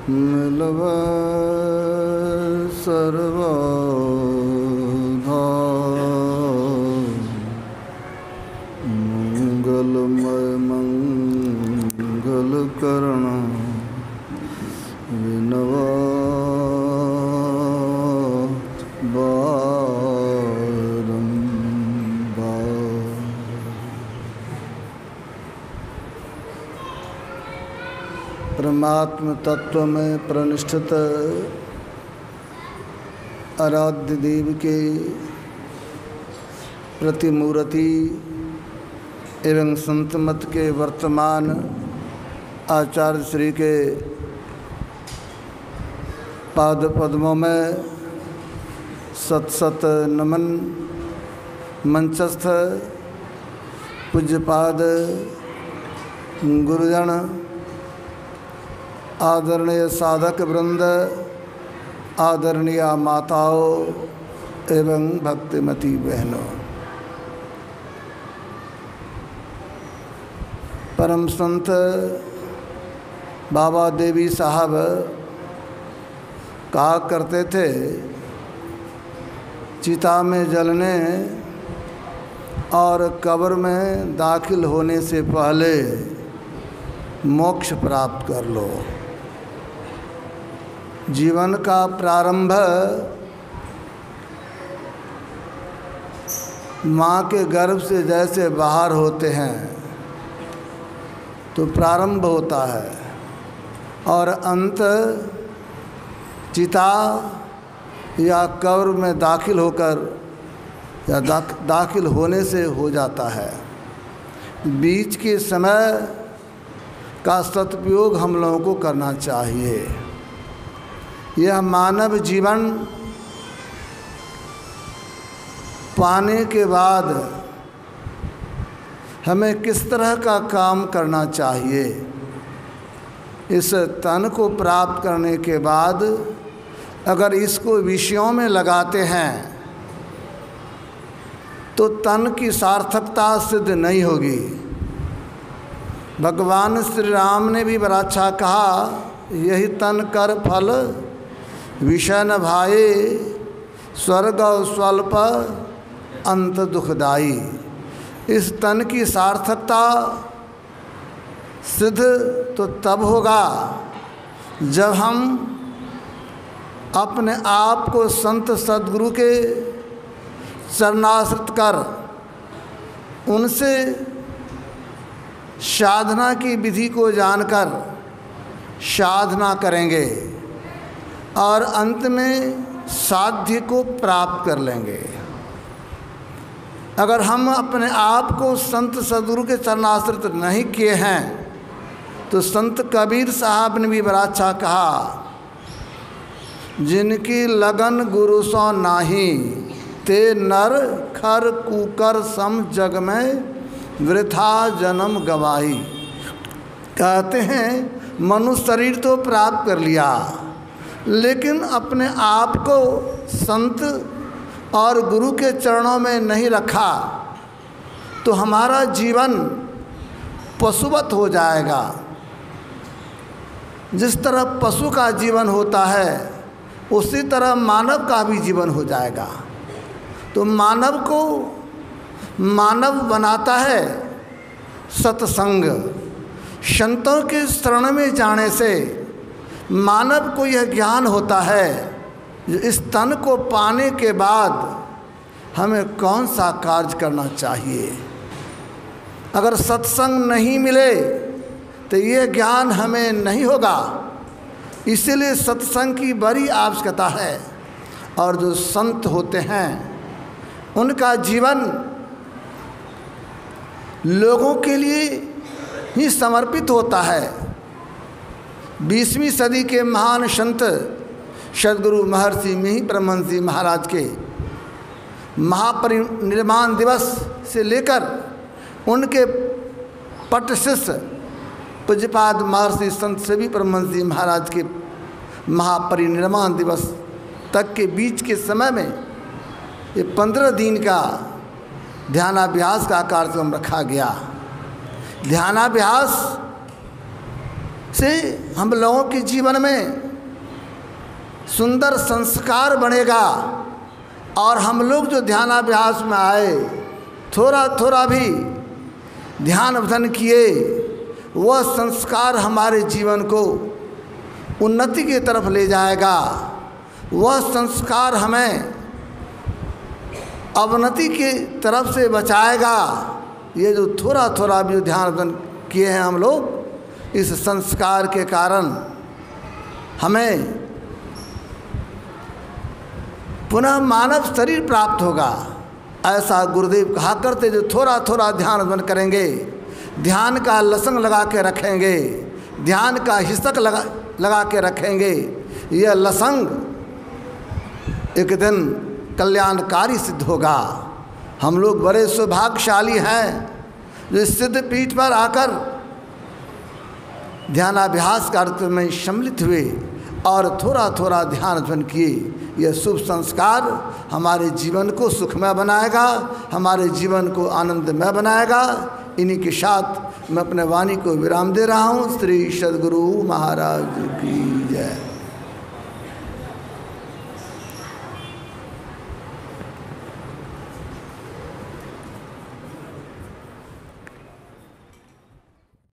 मिलवै सर्वधा मंगलमय मंगलकरण विनवा परमात्म तत्व में प्रनिष्ठित आराध्य देव के प्रतिमूर्ति एवं संत मत के वर्तमान आचार्य श्री के पाद पद्मों में सत सत नमन। मंचस्थ पूज्यपाद गुरुजन, आदरणीय साधक वृंद, आदरणीय माताओं एवं भक्तिमती बहनों, परम संत बाबा देवी साहब कहा करते थे, चिता में जलने और कब्र में दाखिल होने से पहले मोक्ष प्राप्त कर लो। जीवन का प्रारंभ माँ के गर्भ से जैसे बाहर होते हैं तो प्रारंभ होता है, और अंत चिता या कब्र में दाखिल होकर या दाखिल होने से हो जाता है। बीच के समय का सदुपयोग हम लोगों को करना चाहिए। यह मानव जीवन पाने के बाद हमें किस तरह का काम करना चाहिए, इस तन को प्राप्त करने के बाद अगर इसको विषयों में लगाते हैं तो तन की सार्थकता सिद्ध नहीं होगी। भगवान श्री राम ने भी बड़ा अच्छा कहा, यही तन कर फल विषय न भाए, स्वर्ग स्वल्प अंत दुखदाई। इस तन की सार्थकता सिद्ध तो तब होगा जब हम अपने आप को संत सद्गुरु के चरणाश्रित कर उनसे साधना की विधि को जानकर साधना करेंगे और अंत में साध्य को प्राप्त कर लेंगे। अगर हम अपने आप को संत सद्गुरु के चरणाश्रित नहीं किए हैं तो संत कबीर साहब ने भी बड़ा अच्छा कहा, जिनकी लगन गुरु सो नाही, ते नर खर कुकर सम जग में वृथा जन्म गवाही। कहते हैं मनुष्य शरीर तो प्राप्त कर लिया, लेकिन अपने आप को संत और गुरु के चरणों में नहीं रखा तो हमारा जीवन पशुवत हो जाएगा। जिस तरह पशु का जीवन होता है उसी तरह मानव का भी जीवन हो जाएगा। तो मानव को मानव बनाता है सत्संग। संतों के शरण में जाने से मानव को यह ज्ञान होता है इस तन को पाने के बाद हमें कौन सा कार्य करना चाहिए। अगर सत्संग नहीं मिले तो ये ज्ञान हमें नहीं होगा। इसीलिए सत्संग की बड़ी आवश्यकता है। और जो संत होते हैं उनका जीवन लोगों के लिए ही समर्पित होता है। 20वीं सदी के महान संत सद्गुरु महर्षि मिहिर परमहंस जी महाराज के महापरिनिर्वाण दिवस से लेकर उनके पट शिष्य पूज्यपाद महर्षि संत सेवी परमहंस जी महाराज के महापरिनिर्वाण दिवस तक के बीच के समय में ये 15 दिन का ध्यानाभ्यास का कार्यक्रम रखा गया। ध्यानाभ्यास से हम लोगों के जीवन में सुंदर संस्कार बनेगा और हम लोग जो ध्यानाभ्यास में आए, थोड़ा थोड़ा भी ध्यान भजन किए, वह संस्कार हमारे जीवन को उन्नति की तरफ ले जाएगा। वह संस्कार हमें अवनति की तरफ से बचाएगा। ये जो थोड़ा थोड़ा भी ध्यान भजन किए हैं हम लोग, इस संस्कार के कारण हमें पुनः मानव शरीर प्राप्त होगा। ऐसा गुरुदेव कहा करते, जो थोड़ा थोड़ा ध्यान भजन करेंगे, ध्यान का लसंग लगा के रखेंगे, ध्यान का हिसक लगा के रखेंगे, यह लसंग एक दिन कल्याणकारी सिद्ध होगा। हम लोग बड़े सौभाग्यशाली हैं जो सिद्ध पीठ पर आकर ध्यानाभ्यास कार्यक्रम में सम्मिलित हुए और थोड़ा थोड़ा ध्यान भजन किए। यह शुभ संस्कार हमारे जीवन को सुखमय बनाएगा, हमारे जीवन को आनंदमय बनाएगा। इन्हीं के साथ मैं अपने वाणी को विराम दे रहा हूँ। श्री सद्गुरु महाराज की जय।